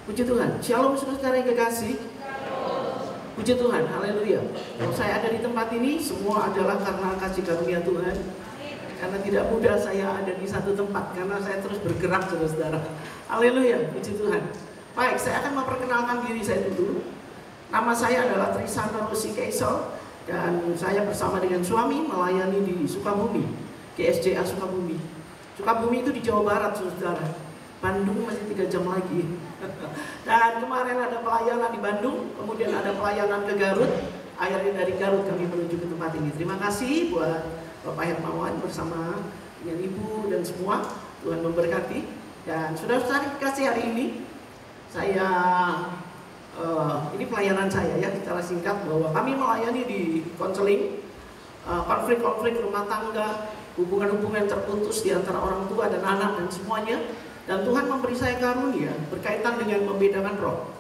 Puji Tuhan. Shalom saudara yang kekasih. Puji Tuhan, haleluya. Kalau saya ada di tempat ini, semua adalah karena kasih karunia Tuhan. Karena tidak mudah saya ada di satu tempat, karena saya terus bergerak saudara-saudara. Haleluya, puji Tuhan. Baik, saya akan memperkenalkan diri saya dulu. Nama saya adalah Trisandra Rosi Keisel, dan saya bersama dengan suami melayani di Sukabumi, GSJA Sukabumi. Sukabumi itu di Jawa Barat saudara. Bandung masih 3 jam lagi. Dan kemarin ada pelayanan di Bandung, kemudian ada pelayanan ke Garut. Akhirnya dari Garut kami menuju ke tempat ini. Terima kasih buat Bapak Hermawan bersama dengan Ibu dan semua. Tuhan memberkati. Dan saudara-saudara kasih hari ini, saya ini pelayanan saya ya, secara singkat, bahwa kami melayani di konseling konflik-konflik rumah tangga, hubungan-hubungan terputus di antara orang tua dan anak dan semuanya. Dan Tuhan memberi saya karunia berkaitan dengan membedakan roh.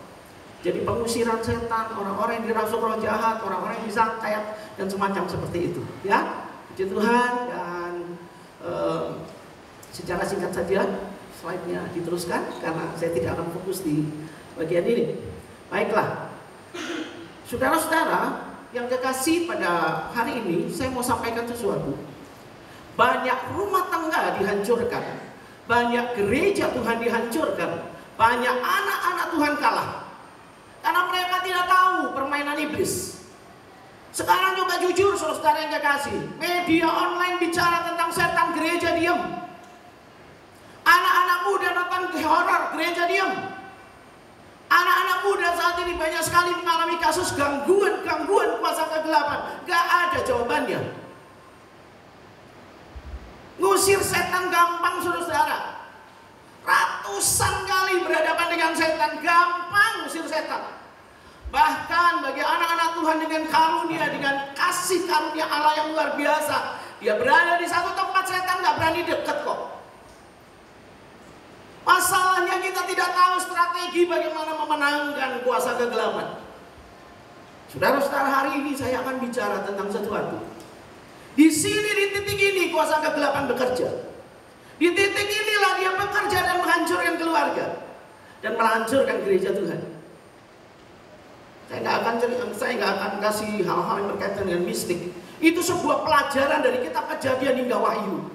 Jadi pengusiran setan, orang-orang yang dirasuk roh jahat, orang-orang yang disayat dan semacam seperti itu. Ya, puji Tuhan. Dan secara singkat saja slide-nya diteruskan karena saya tidak akan fokus di bagian ini. Baiklah, saudara-saudara yang kekasih, pada hari ini saya mau sampaikan sesuatu. Banyak rumah tangga dihancurkan. Banyak gereja Tuhan dihancurkan. Banyak anak-anak Tuhan kalah karena mereka tidak tahu permainan iblis. Sekarang coba jujur saudara yang kekasih, media online bicara tentang setan, gereja diam. Anak-anak muda nonton horor, gereja diam. Anak-anak muda saat ini banyak sekali mengalami kasus gangguan kuasa kegelapan. Gak ada jawabannya. Ngusir setan gampang saudara. Ratusan kali berhadapan dengan setan, gampang ngusir setan. Bahkan bagi anak-anak Tuhan dengan karunia, dengan kasih karunia Allah yang luar biasa, dia berada di satu tempat, setan gak berani deket kok. Masalahnya kita tidak tahu strategi bagaimana memenangkan kuasa kegelapan. Saudara-saudara, hari ini saya akan bicara tentang sesuatu. Di sini, di titik ini kuasa kegelapan bekerja. Di titik inilah dia bekerja dan menghancurkan keluarga dan menghancurkan gereja Tuhan. Saya nggak akan kasih hal-hal yang berkaitan dengan mistik. Itu sebuah pelajaran dari kitab Kejadian hingga Wahyu.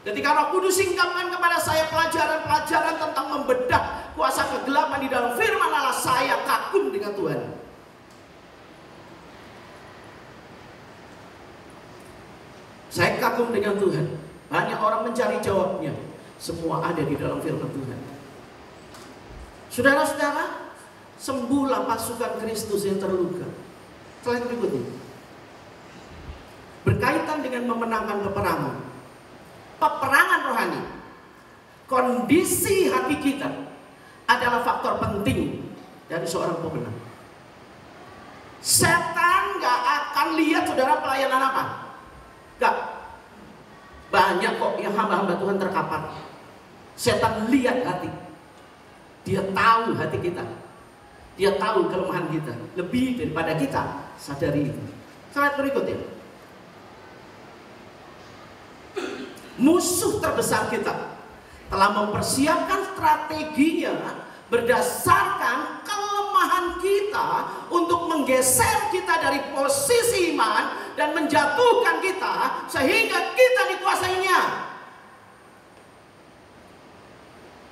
Ketika Roh Kudus singkapkan kepada saya pelajaran tentang membedah kuasa kegelapan di dalam firman Allah, saya kagum dengan Tuhan. Saya kagum dengan Tuhan. Banyak orang mencari jawabnya. Semua ada di dalam firman Tuhan. Saudara-saudara, sembuhlah pasukan Kristus yang terluka. Slide berikutnya. Berkaitan dengan memenangkan peperangan. Peperangan rohani. Kondisi hati kita adalah faktor penting dari seorang pemenang. Setan gak akan lihat saudara pelayanan apa. Gak. Banyak kok yang hamba-hamba Tuhan terkapar. Setan lihat hati. Dia tahu hati kita. Dia tahu kelemahan kita. Lebih daripada kita sadari itu. Slide berikutnya. Musuh terbesar kita telah mempersiapkan strateginya berdasarkan kelemahan kita untuk menggeser kita dari posisi iman dan menjatuhkan kita sehingga kita dikuasainya.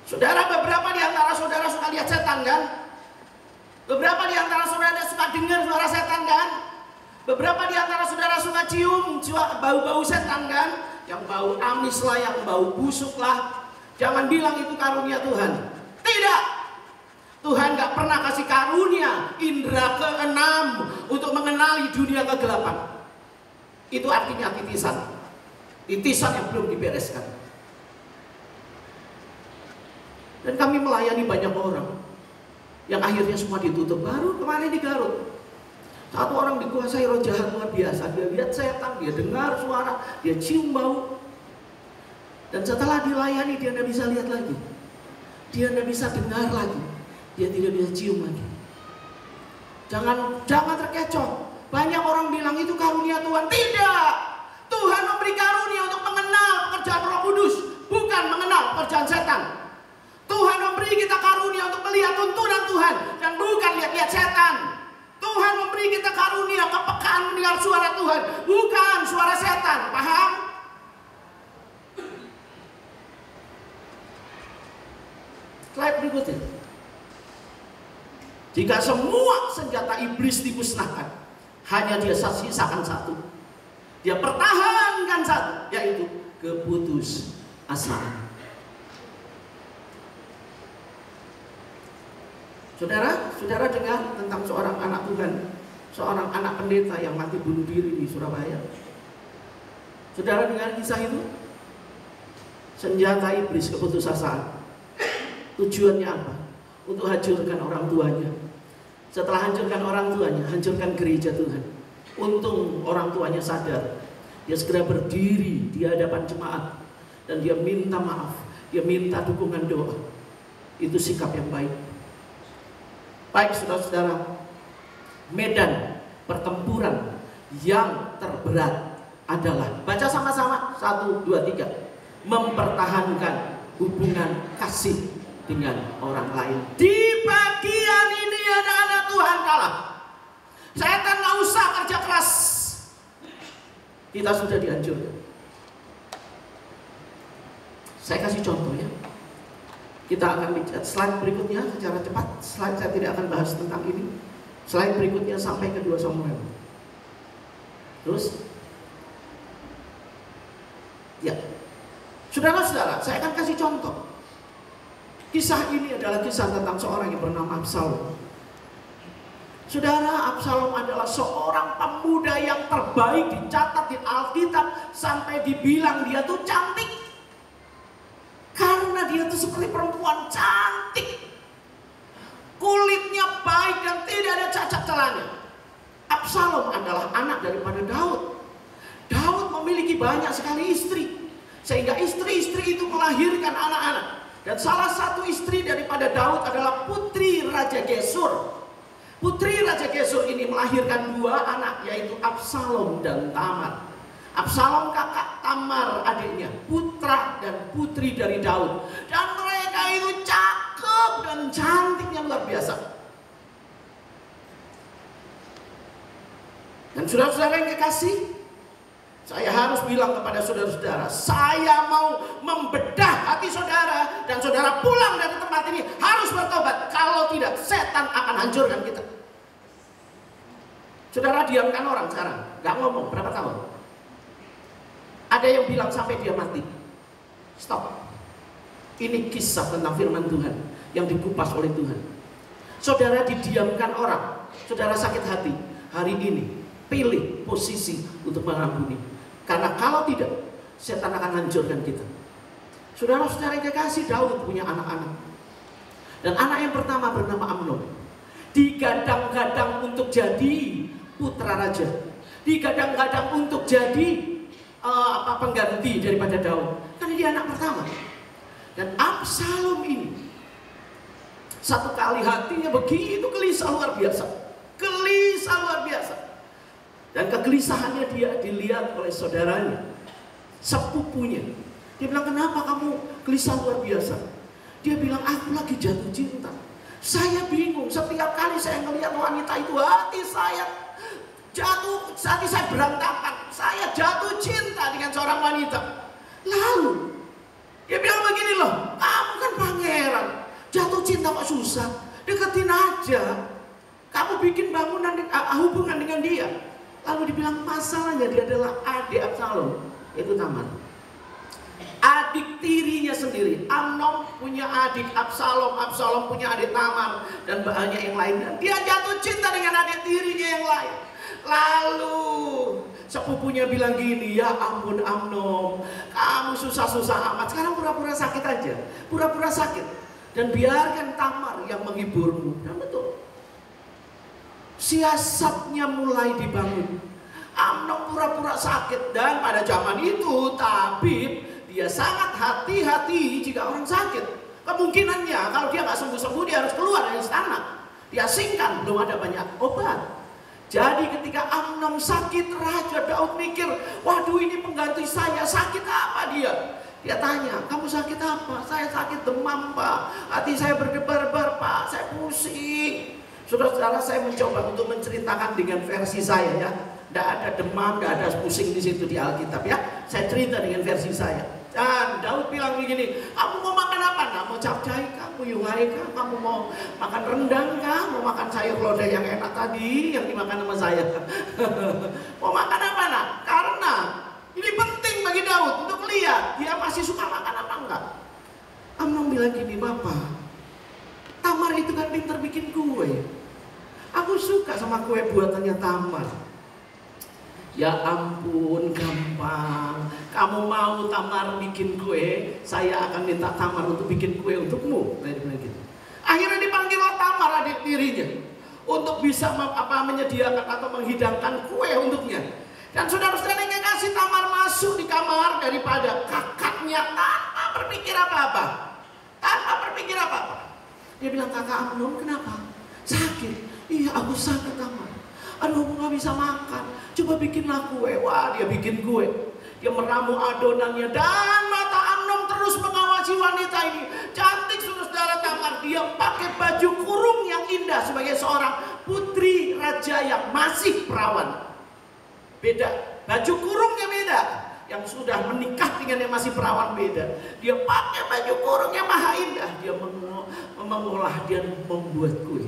Saudara, beberapa di antara saudara suka lihat setan kan? Beberapa di antara saudara suka dengar suara setan kan? Beberapa di antara saudara suka cium bau-bau setan kan? Yang bau amis lah, yang bau busuk lah. Jangan bilang itu karunia Tuhan. Tidak. Tuhan gak pernah kasih karunia indera keenam untuk mengenali dunia kegelapan. Itu artinya titisan. Titisan yang belum dibereskan. Dan kami melayani banyak orang yang akhirnya semua ditutup. Baru kemarin di Garut, satu orang dikuasai roh jahat luar biasa. Dia lihat setan, dia dengar suara, dia cium bau. Dan setelah dilayani, dia tidak bisa lihat lagi. Dia tidak bisa dengar lagi. Dia tidak bisa cium lagi. Jangan terkecoh. Banyak orang bilang itu karunia Tuhan. Tidak. Tuhan memberi karunia untuk mengenal pekerjaan Roh Kudus, bukan mengenal pekerjaan setan. Tuhan memberi kita karunia untuk melihat tuntunan mendengar suara Tuhan, bukan suara setan. Paham? Slide berikutnya. Jika semua senjata iblis dimusnahkan, hanya dia sisakan satu. Dia pertahankan satu, yaitu keputusasaan. Saudara dengar tentang seorang anak Tuhan, seorang anak pendeta yang mati bunuh diri di Surabaya. Saudara dengar kisah itu? Senjata iblis keputusasaan. Tujuannya apa? Untuk hancurkan orang tuanya. Setelah hancurkan orang tuanya, hancurkan gereja Tuhan. Untung orang tuanya sadar. Dia segera berdiri di hadapan jemaat dan dia minta maaf, dia minta dukungan doa. Itu sikap yang baik. Baik saudara-saudara, medan pertempuran yang terberat adalah, baca sama-sama, 1, 2, 3, mempertahankan hubungan kasih dengan orang lain. Di bagian ini ada anak Tuhan kalah. Setan gak usah kerja keras, kita sudah dihancurkan. Saya kasih contoh ya. Kita akan lihat slide berikutnya secara cepat. Slide saya tidak akan bahas tentang ini. Slide berikutnya sampai ke 2 Samuel. Terus, ya, saudara-saudara, saya akan kasih contoh. Kisah ini adalah kisah tentang seorang yang bernama Absalom. Saudara, Absalom adalah seorang pemuda yang terbaik, dicatat di Alkitab sampai dibilang dia tuh cantik. Karena dia tuh seperti perempuan cantik, kulitnya baik dan tidak ada cacat celanya. Absalom adalah anak daripada Daud. Daud memiliki banyak sekali istri, sehingga istri-istri itu melahirkan anak-anak. Dan salah satu istri daripada Daud adalah putri Raja Gesur. Putri Raja Gesur ini melahirkan 2 anak, yaitu Absalom dan Tamar. Absalom kakak, Tamar adiknya, putra dan putri dari Daud. Dan mereka itu cakep dan cantiknya luar biasa. Dan saudara-saudara yang kekasih, saya harus bilang kepada saudara-saudara, saya mau membedah hati saudara, dan saudara pulang dari tempat ini harus bertobat. Kalau tidak, setan akan hancurkan kita. Saudara diamkan orang sekarang, gak ngomong berapa tahun. Ada yang bilang sampai dia mati. Stop. Ini kisah tentang firman Tuhan yang dikupas oleh Tuhan. Saudara didiamkan orang, saudara sakit hati. Hari ini pilih posisi untuk mengampuni. Karena kalau tidak, setan akan hancurkan kita. Saudara-saudara yang kekasih, Daud punya anak-anak. Dan anak yang pertama bernama Amnon. Digadang-gadang untuk jadi putra raja. Digadang-gadang untuk jadi pengganti daripada Daud. Karena dia anak pertama. Dan Absalom ini satu kali hatinya begitu gelisah luar biasa. Gelisah luar biasa. Dan kegelisahannya dia dilihat oleh saudaranya, sepupunya. Dia bilang, kenapa kamu gelisah luar biasa? Dia bilang, aku lagi jatuh cinta. Saya bingung, setiap kali saya melihat wanita itu, hati saya berantakan. Saya jatuh cinta dengan seorang wanita. Lalu dia bilang begini loh, kamu kan pangeran, jatuh cinta kok susah, deketin aja. Kamu bikin bangunan hubungan dengan dia. Lalu dibilang, masalahnya dia adalah adik Absalom, yaitu Tamar. Adik tirinya sendiri. Amnon punya adik Absalom, Absalom punya adik Tamar, dan banyak yang lain. Dan dia jatuh cinta dengan adik tirinya yang lain. Lalu sepupunya bilang gini, ya ampun Amnon, kamu susah-susah amat, sekarang pura-pura sakit aja, pura-pura sakit, dan biarkan Tamar yang menghiburmu. Dan betul, siasatnya mulai dibangun. Amnon pura-pura sakit, dan pada zaman itu tabib dia sangat hati-hati jika orang sakit. Kemungkinannya kalau dia nggak sembuh-sembuh, dia harus keluar dari istana, diasingkan, belum ada banyak obat. Jadi ketika Amnon sakit, Raja Daud mikir, waduh ini pengganti saya, sakit apa dia? Dia tanya, kamu sakit apa? Saya sakit demam Pak, hati saya berdebar-debar Pak, saya pusing. Saudara-saudara, saya mencoba untuk menceritakan dengan versi saya ya. Tidak ada demam, tidak ada pusing di situ di Alkitab ya. Saya cerita dengan versi saya. Dan Daud bilang begini, kamu mau makan apa? Nah, mau capcay kah? Mau yuhai kah? Kamu mau makan rendang kah? Mau makan sayur lodeh yang enak tadi yang dimakan sama saya? Mau makan apa nak? Karena ini penting bagi Daud untuk lihat dia masih suka makan apa enggak. Amnon bilang gini, Bapak, Tamar itu kan pintar bikin kue. Aku suka sama kue buatannya Tamar. Ya ampun, gampang. Kamu mau Tamar bikin kue, saya akan minta Tamar untuk bikin kue untukmu. Akhirnya dipanggillah Tamar, adik tirinya, untuk bisa menyediakan atau menghidangkan kue untuknya. Dan saudara-saudara yang kasih, Tamar masuk di kamar daripada kakaknya tanpa berpikir apa-apa. Tanpa berpikir apa-apa. Dia bilang, kakak Amnon, kenapa? Sakit. Iya, aku sakit, Tamar. Aduh, aku gak bisa makan. Coba bikinlah kue. Wah, dia bikin kue. Dia meramu adonannya. Dan mata Amnon terus mengawasi wanita ini. Cantik saudara Tamar. Dia pakai baju kurung yang indah sebagai seorang putri raja yang masih perawan. Beda. Baju kurungnya beda. Yang sudah menikah dengan yang masih perawan beda. Dia pakai baju kurung yang maha indah. Dia mengolah, dia membuat kue.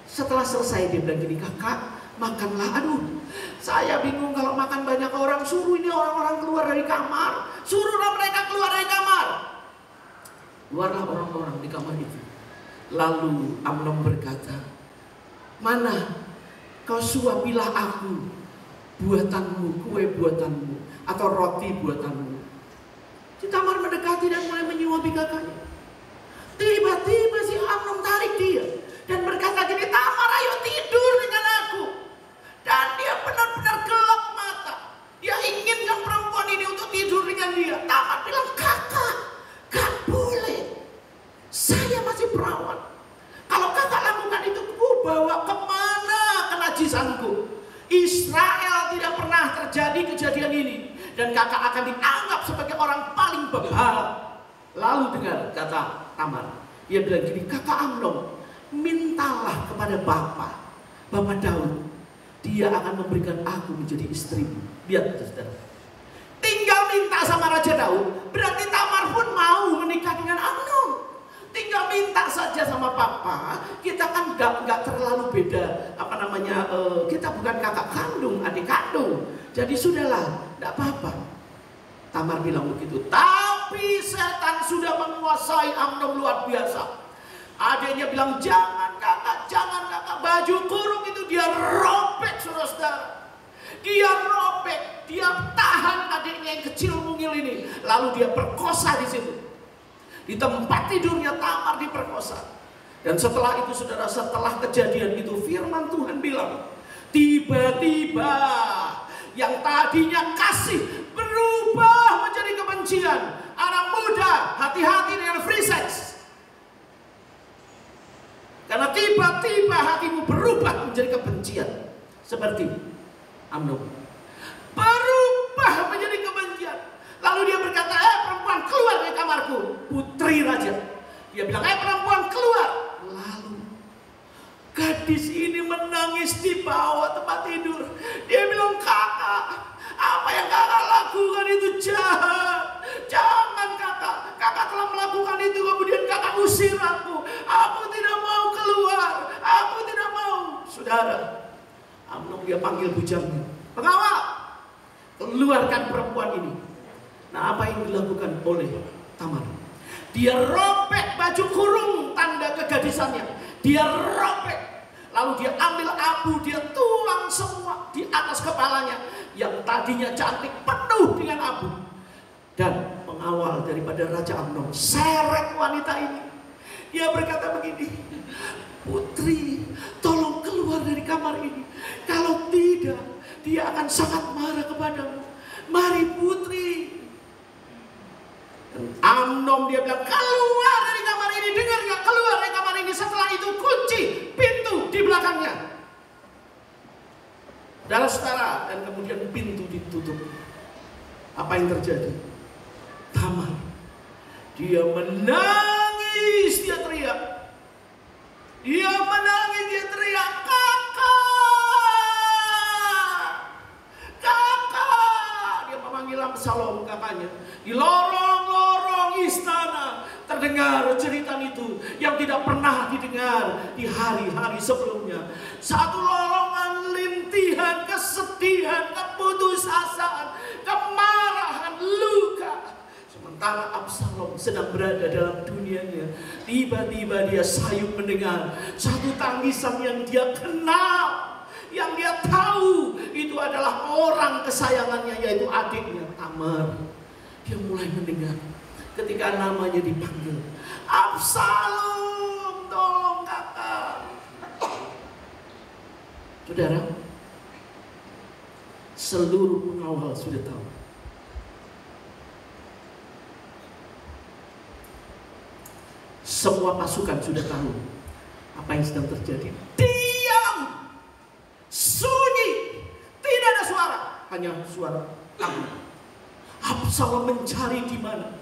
Setelah selesai dia bilang gini, kakak, makanlah. Aduh, saya bingung kalau makan banyak orang. Suruh ini orang-orang keluar dari kamar. Suruhlah mereka keluar dari kamar. Keluarlah orang-orang di kamar itu. Lalu Amnon berkata, mana kau suapilah aku buatanmu, kue buatanmu, atau roti buatanmu. Si Tamar mendekati dan mulai menyuapi kakaknya. Tiba-tiba si Amnon tarik dia dan berkata gini, Tamar, ayo tidur dengan aku. Dan dia benar-benar gelap mata. Dia inginkan perempuan ini untuk tidur dengan dia. Tamar bilang, kakak, gak boleh. Saya masih perawan. Kalau kakak lakukan itu, ku bawa kemana kenajisanku. Israel tidak pernah terjadi kejadian ini. Dan kakak akan dianggap sebagai orang paling begal. Lalu dengar kata Tamar. Dia bilang gini, kakak Amnon, mintalah kepada Bapak Daud. Dia akan memberikan aku menjadi istrimu. Lihat saudara. Tinggal minta sama Raja Daud. Berarti Tamar pun mau menikah dengan Amnon. Tinggal minta saja sama papa. Kita kan gak terlalu beda. Kita bukan kakak kandung, adik kandung. Jadi sudahlah, gak apa-apa. Tamar bilang begitu. Tapi setan sudah menguasai Amnon luar biasa. Adiknya bilang, jangan kakak, baju kurung itu dia robek, saudara-saudara. Dia robek, dia tahan adiknya yang kecil mungil ini. Lalu dia perkosa di situ. Di tempat tidurnya Tamar diperkosa. Dan setelah itu saudara, setelah kejadian itu firman Tuhan bilang, tiba-tiba yang tadinya kasih berubah menjadi kebencian. Anak muda, hati-hati dengan free sex. Karena tiba-tiba hatimu berubah menjadi kebencian. Seperti Amnon. Berubah menjadi kebencian. Lalu dia berkata, perempuan keluar dari kamarku. Putri raja. Dia bilang, perempuan keluar. Lalu gadis ini menangis di bawah tempat tidur. Dia bilang, kakak, apa yang kakak lakukan itu jahat. Jangan kakak. Kakak telah melakukan itu, kemudian kakak usir aku. Aku tidak mau keluar. Aku tidak mau. Saudara, Amnon dia panggil bujangnya. Pengawal, keluarkan perempuan ini. Nah, apa yang dilakukan oleh Tamar? Dia robek baju kurung tanda kegadisannya. Dia robek. Lalu dia ambil abu, dia tuang semua di atas kepalanya. Yang tadinya cantik penuh dengan abu. Dan pengawal daripada Raja Amnon seret wanita ini. Dia berkata begini, putri, tolong keluar dari kamar ini. Kalau tidak, dia akan sangat marah kepadamu. Mari putri. Amnon dia bilang, keluar dari kamar ini. Dengar gak? Keluar dari kamar ini. Setelah itu kunci pintu di belakangnya. Saudara-saudara, dan kemudian pintu ditutup. Apa yang terjadi? Tamar, dia menangis, dia teriak. Dia menangis, dia teriak, kakak. Di lorong-lorong istana terdengar cerita itu yang tidak pernah didengar di hari-hari sebelumnya. Satu lorong lintihan, kesedihan, keputusasaan, kemarahan, luka. Sementara Absalom sedang berada dalam dunianya, tiba-tiba dia sayup mendengar satu tangisan yang dia kenal, yang dia tahu itu adalah orang kesayangannya, yaitu adiknya Tamar. Dia mulai mendengar ketika namanya dipanggil, Absalom, tolong kakak. Saudara, seluruh pengawal sudah tahu. Semua pasukan sudah tahu apa yang sedang terjadi. Diam, sunyi, tidak ada suara, hanya suara Tamar. Absalom mencari di mana,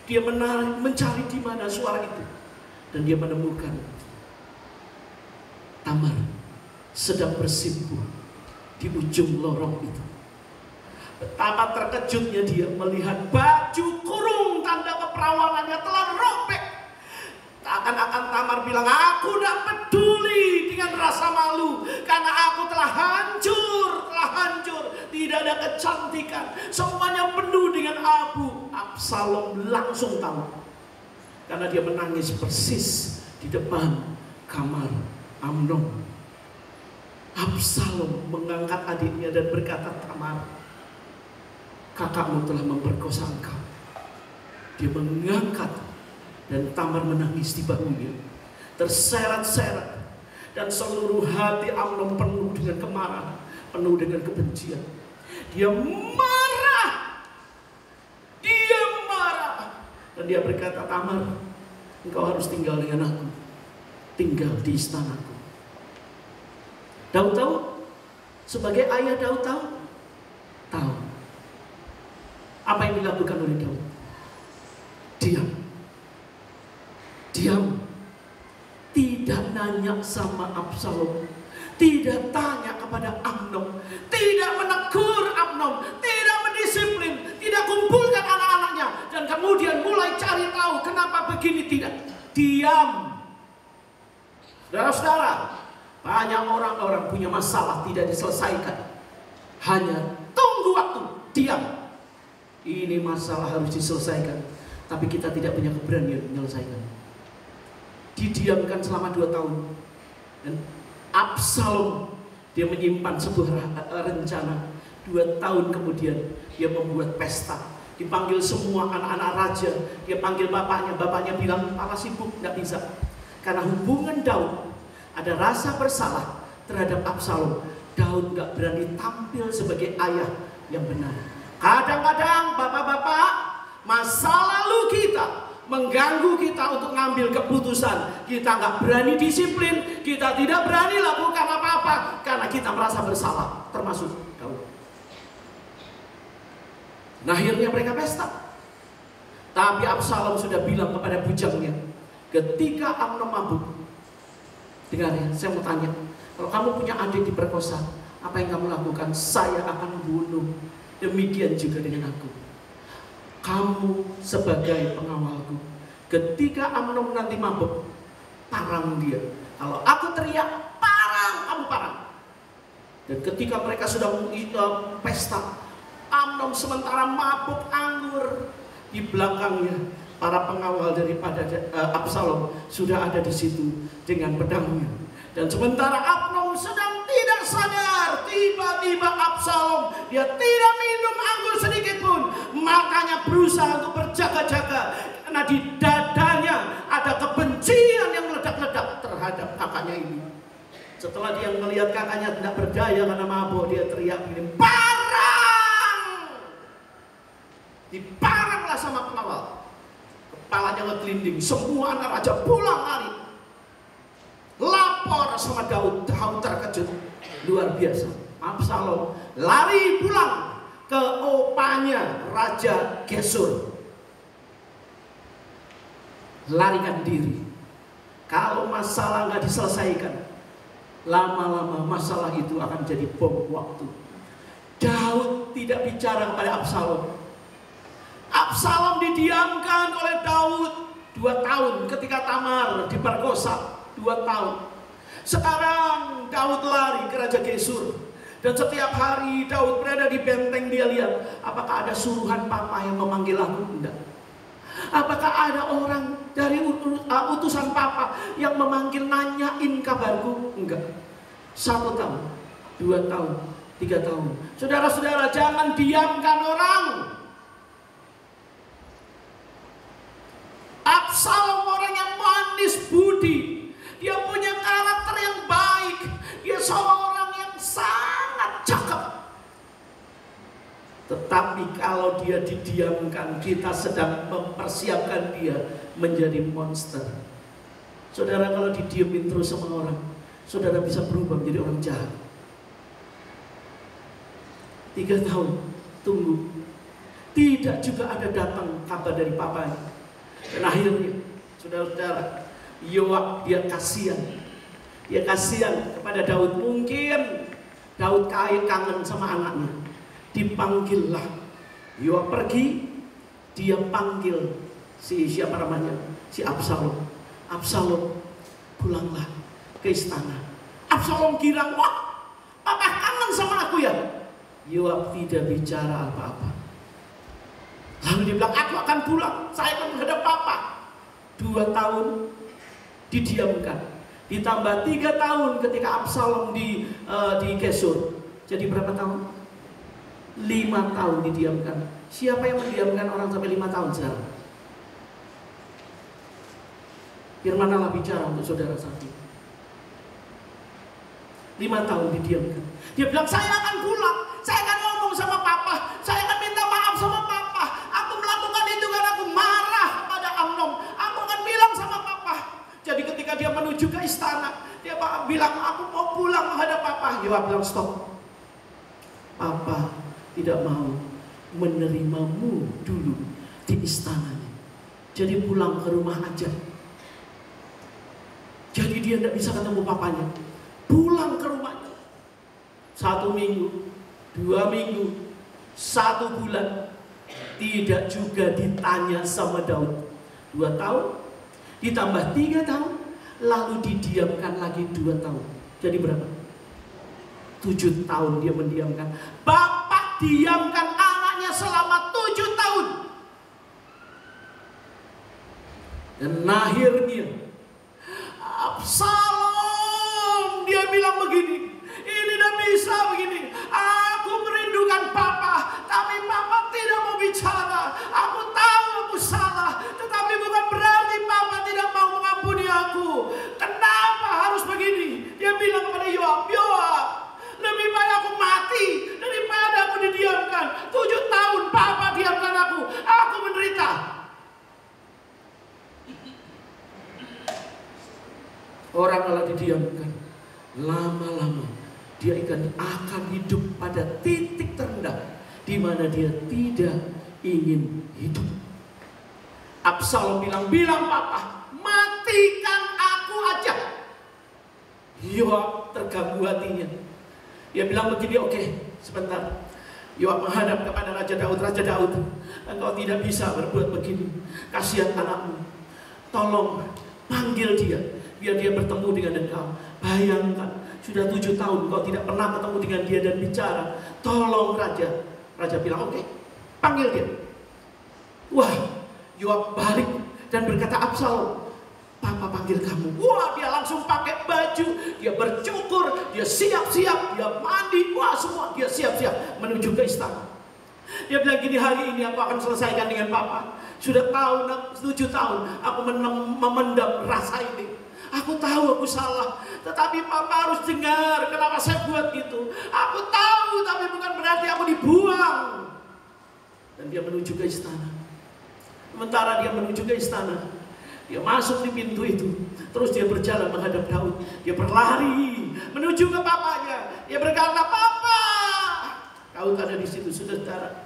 dia mencari di mana suara itu, dan dia menemukan Tamar sedang bersimpuh di ujung lorong itu. Betapa terkejutnya dia melihat baju kurung tanda keperawanannya telah robek. Akan-akan Tamar bilang, aku tidak peduli dengan rasa malu, karena aku telah hancur, tidak ada kecantikan, semuanya penuh dengan abu. Absalom langsung tahu, karena dia menangis persis di depan kamar Amnon. Absalom mengangkat adiknya dan berkata, Tamar, kakakmu telah memperkosa engkau. Dia mengangkat, dan Tamar menangis di bahunya, terseret-seret, dan seluruh hati Amnon penuh dengan kemarahan, penuh dengan kebencian. Dia marah, dan dia berkata, Tamar, engkau harus tinggal dengan aku, tinggal di istanaku. Daud tahu, sebagai ayah Daud tahu apa yang dilakukan oleh Daud. Diam, tidak nanya sama Absalom, tidak tanya kepada Amnon, tidak menegur Amnon, tidak mendisiplin, tidak kumpulkan anak-anaknya, dan kemudian mulai cari tahu kenapa begini. Tidak, diam. Saudara-saudara, banyak orang-orang punya masalah tidak diselesaikan, hanya tunggu waktu, diam. Ini masalah harus diselesaikan, tapi kita tidak punya keberanian menyelesaikan. Didiamkan selama 2 tahun, dan Absalom dia menyimpan sebuah rencana. 2 tahun kemudian dia membuat pesta, dipanggil semua anak-anak raja, dia panggil bapaknya bilang, papa sibuk, nggak bisa, karena hubungan Daud ada rasa bersalah terhadap Absalom. Daud nggak berani tampil sebagai ayah yang benar. Kadang-kadang bapak-bapak, masa lalu kita mengganggu kita untuk ngambil keputusan. Kita nggak berani disiplin, kita tidak berani lakukan apa-apa karena kita merasa bersalah, termasuk Daud. Nah, akhirnya mereka pesta. Tapi Absalom sudah bilang kepada bujangnya, ketika Amnon mabuk, dengar ya, saya mau tanya, kalau kamu punya adik diperkosa, apa yang kamu lakukan? Saya akan bunuh. Demikian juga dengan aku. Kamu sebagai pengawalku. Ketika Amnon nanti mabuk, parang dia. Kalau aku teriak, parang, kamu parang. Dan ketika mereka sedang pesta, Amnon sementara mabuk anggur. Di belakangnya para pengawal daripada Absalom sudah ada di situ dengan pedangnya. Dan sementara Amnon sedang tidak sadar, tiba-tiba Absalom, dia tidak minum anggur sedikit pun, makanya berusaha untuk berjaga-jaga, karena di dadanya ada kebencian yang meledak-ledak terhadap kakaknya ini. Setelah dia melihat kakaknya tidak berdaya karena mabuk, dia teriak ini, parang! Diparanglah sama pengawal, kepalanya ngegelinding, semua anak raja pulang lari. Lapor sama Daud, Daud terkejut luar biasa. Absalom lari pulang ke opanya Raja Gesur, larikan diri. Kalau masalah nggak diselesaikan, lama-lama masalah itu akan jadi bom waktu. Daud tidak bicara kepada Absalom. Absalom didiamkan oleh Daud 2 tahun ketika Tamar diperkosa 2 tahun. Sekarang Daud lari ke Raja Gesur. Dan setiap hari Daud berada di benteng, dia lihat apakah ada suruhan papa yang memanggil aku. Enggak. Apakah ada orang dari utusan papa yang memanggil nanyain kabarku? Enggak. 1 tahun, 2 tahun, 3 tahun. Saudara-saudara, jangan diamkan orang. Absalom orang yang manis budi. Dia punya karakter yang baik. Dia seorang yang sangat cakep. Tetapi kalau dia didiamkan, kita sedang mempersiapkan dia menjadi monster. Saudara, kalau didiamin terus sama orang, saudara bisa berubah menjadi orang jahat. 3 tahun tunggu, tidak juga ada datang kabar dari papanya. Dan akhirnya, saudara-saudara, Yoab dia kasihan. Dia kasihan kepada Daud. Mungkin Daud kangen sama anaknya. Dipanggillah. Yoab pergi, dia panggil siapa namanya? Si Absalom. Absalom, pulanglah ke istana. Absalom kira, wah, papa kangen sama aku ya. Yoab tidak bicara apa-apa. Lalu dia bilang, aku akan pulang, saya akan menghadap papa. 2 tahun didiamkan. Ditambah 3 tahun ketika Absalom di Gesur. Jadi berapa tahun? 5 tahun didiamkan. Siapa yang mendiamkan orang sampai 5 tahun sekarang? Firman Allah bicara untuk saudara saat ini. 5 tahun didiamkan. Dia bilang, saya akan pulang, saya akan ngomong sama papa, saya akan minta maaf sama papa. Aku melakukan itu karena aku marah pada Amnon. Aku akan bilang sama papa. Jadi ketika dia menuju ke istana, dia bilang, aku mau pulang menghadap papa. Yoab bilang, stop. Papa tidak mau menerimamu dulu di istananya. Jadi pulang ke rumah aja. Jadi dia tidak bisa ketemu papanya. Pulang ke rumahnya. 1 minggu, 2 minggu, 1 bulan. Tidak juga ditanya sama Daud. 2 tahun, ditambah 3 tahun, lalu didiamkan lagi 2 tahun. Jadi berapa? 7 tahun dia mendiamkan. Bapak diamkan anaknya selama 7 tahun. Dan akhirnya Absalom dia bilang begini, ini tidak bisa begini. Aku merindukan papa, tapi papa tidak mau bicara. Aku tahu aku salah, tetapi bukan berarti papa tidak mau mengampuni aku. Kenapa harus begini? Dia bilang kepada Yoab, Yoab, lebih baik aku mati daripada aku didiamkan. 7 tahun papa diamkan aku menderita. Orang kalau didiamkan, lama-lama dia akan hidup pada titik terendah di mana dia tidak ingin hidup. Absalom bilang papa, matikan aku aja. Yoab terganggu hatinya. Dia bilang begini, oke, sebentar. Yoab menghadap kepada Raja Daud, engkau tidak bisa berbuat begini. Kasihan anakmu. Tolong panggil dia, biar dia bertemu dengan engkau. Bayangkan, sudah 7 tahun kau tidak pernah ketemu dengan dia dan bicara. Tolong Raja. Raja bilang, oke, panggil dia. Wah, Yoab balik dan berkata, Absalom, papa panggil kamu. Wah, dia langsung pakai baju, dia bercukur, dia siap-siap, dia mandi, wah semua dia siap-siap menuju ke istana. Dia bilang gini, hari ini aku akan selesaikan dengan papa. Sudah 7 tahun aku memendam rasa ini. Aku tahu aku salah, tetapi papa harus dengar kenapa saya buat gitu. Aku tahu, tapi bukan berarti aku dibuang. Dan dia menuju ke istana. Sementara dia menuju ke istana, dia masuk di pintu itu. Terus dia berjalan menghadap Daud. Dia berlari menuju ke papanya. Dia berkata, papa. Daud ada di situ, saudara.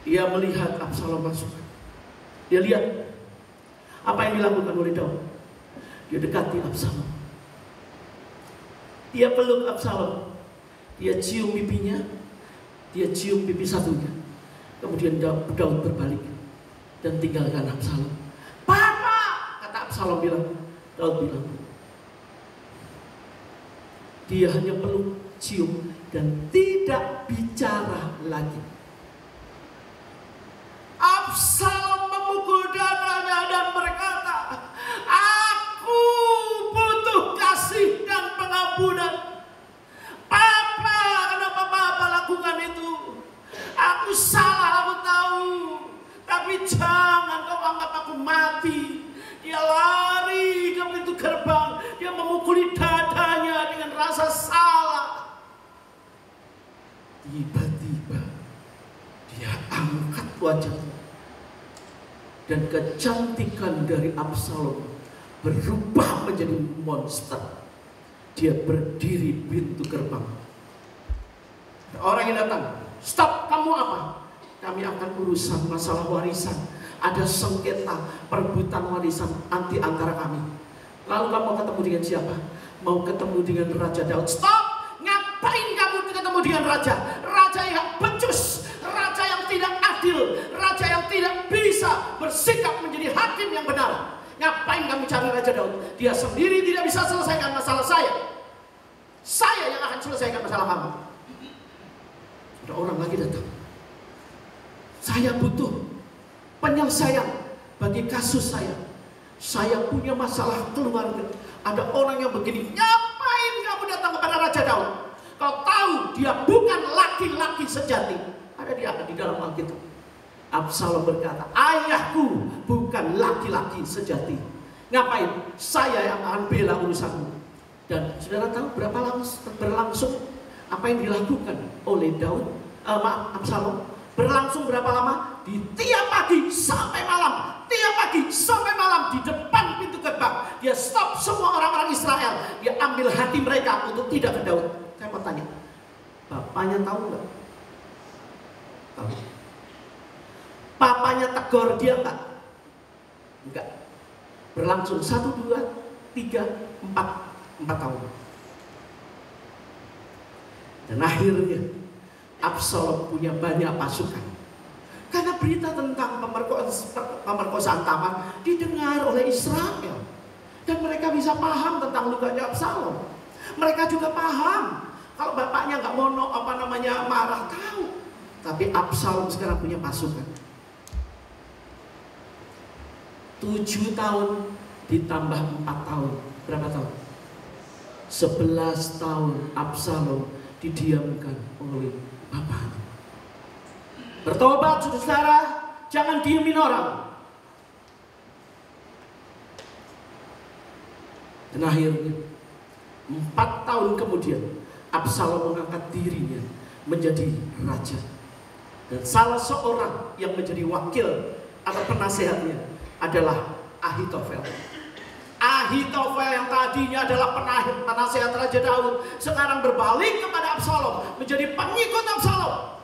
Dia melihat Absalom masuk. Dia lihat apa yang dilakukan oleh Daud. Dia dekati Absalom. Dia peluk Absalom. Dia cium pipinya. Dia cium pipi satunya. Kemudian Daud berbalik. dan tinggalkan Absalom. Papa, kata Absalom bilang, Daud bilang, dia hanya peluk, cium, dan tidak bicara lagi. Absalom memukul dadanya dan berkata, aku butuh kasih dan pengampunan. Papa, kenapa Papa lakukan itu? Aku salah, aku tahu. Tapi jangan kau anggap aku mati. Dia lari ke pintu gerbang. Dia memukuli dadanya dengan rasa salah. Tiba-tiba dia angkat wajahnya. Dan kecantikan dari Absalom berubah menjadi monster. Dia berdiri pintu gerbang. Orang yang datang, stop, kamu apa? Kami akan urusan masalah warisan. Ada sengketa perebutan warisan anti antara kami. Lalu kamu mau ketemu dengan siapa? Mau ketemu dengan Raja Daud. Stop! Ngapain kamu ketemu dengan raja? Raja yang becus, raja yang tidak adil, raja yang tidak bisa bersikap menjadi hakim yang benar. Ngapain kamu cari Raja Daud? Dia sendiri tidak bisa selesaikan masalah saya. Saya yang akan selesaikan masalah kamu. Ada orang lagi datang. Saya butuh penyelesaian bagi kasus saya. Saya punya masalah keluarga. Ada orang yang begini. Ngapain kamu datang kepada Raja Daud? Kau tahu dia bukan laki-laki sejati. Ada di dalam Alkitab. Absalom berkata, ayahku bukan laki-laki sejati. Ngapain? Saya yang akan bela urusanmu. Dan saudara tahu berapa berlangsung apa yang dilakukan oleh Absalom? Berlangsung berapa lama? Di tiap pagi sampai malam. Tiap pagi sampai malam di depan pintu gerbang. Dia stop semua orang-orang Israel. Dia ambil hati mereka untuk tidak ke Daud. Saya mau tanya, bapaknya tahu nggak? Tahu. Papanya tegur dia nggak? Enggak. Berlangsung 1, 2, 3, 4 tahun. Dan akhirnya Absalom punya banyak pasukan. Karena berita tentang pemerkosaan Tamar didengar oleh Israel. Dan mereka bisa paham tentang lukanya Absalom. Mereka juga paham kalau bapaknya nggak mau marah, tahu. Tapi Absalom sekarang punya pasukan. 7 tahun ditambah 4 tahun. Berapa tahun? 11 tahun Absalom didiamkan oleh bapaknya. Bertobat saudara, jangan diemin orang. Dan akhirnya 4 tahun kemudian Absalom mengangkat dirinya menjadi raja. Dan salah seorang yang menjadi wakil atau penasehatnya adalah Ahitofel. Ahitofel yang tadinya adalah penasehat Raja Daud sekarang berbalik kepada Absalom, menjadi pengikut Absalom.